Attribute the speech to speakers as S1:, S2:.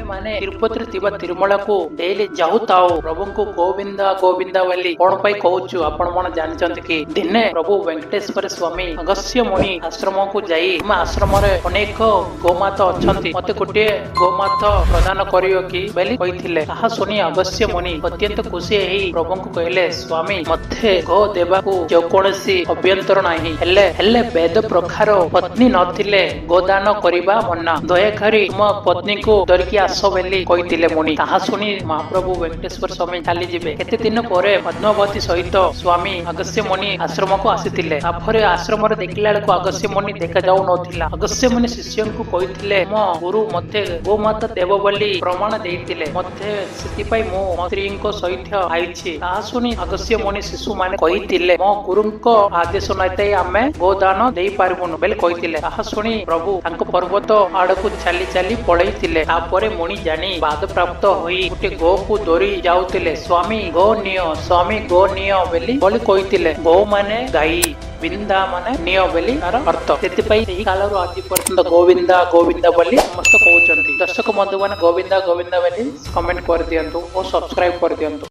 S1: माने तिरुपति थिबा तिरुमला को डेली जाऊ ताओ प्रभु को गोविंदा गोविंदा वाली कोन पई कहूछु आपण मन जानचंत कि दिने प्रभु वेंकटेश्वर स्वामी अगस्त्य मुनि आश्रम को जाई हम आश्रम रे अनेक गोमाता अछंती मते गोटे गोमाता प्रदान करियो कि बेली कहिथिले ताहा सुनी अगस्त्य मुनि अत्यंत खुशी हेई प्रभु को कहले स्वामी मथे गो देबा को जो कोनसी अभ्यंतर नाही हेले वेद प्रकार पत्नी नथिले गोदान करिबा मन्ना दया करी तुम पत्नी को धरिकी आस बेली कहिथिले मुनि ताहा सुनी महाप्रभु वेंकटेश्वर स्वामी चली जिबे केते दिन परे पद्मावती सहित स्वामी अगस्त्य मुनि आश्रम को आसीथिले तापरे आश्रम रे देखिला को अगस्त्य मुनि देखा जाऊ नथिला अगस्त्य मुनि शिष्यन को कहिथिले मो गुरु मते गोमाता देव बोली प्रमाण देइथिले मते सेति पई मो मंत्री को सहित आइछि ताहा सुनी अगस्त्य मुनि शिशु माने कहिथिले मो गुरु को आदेश नैते आमे गोदान देई पारबुनु बेले कहिथिले ताहा सुनी प्रभु तांको पर्वत आडकु चली चली पळैथिले तापरे मुनि जानी बाद प्राप्त होई गुटे गो को दोरी जाउतिले स्वामी गो नियो बेली बोली कहिथिले गो माने गाई विंदा माने नियो बेली तार अर्थ सेति पई एही कालरो आदि पर्यंत गोविंदा गोविंदा बोली समस्त कहउचंती दर्शक बंधु माने गोविंदा गोविंदा बेली कमेंट कर दियंतु और सब्सक्राइब कर दियंतु।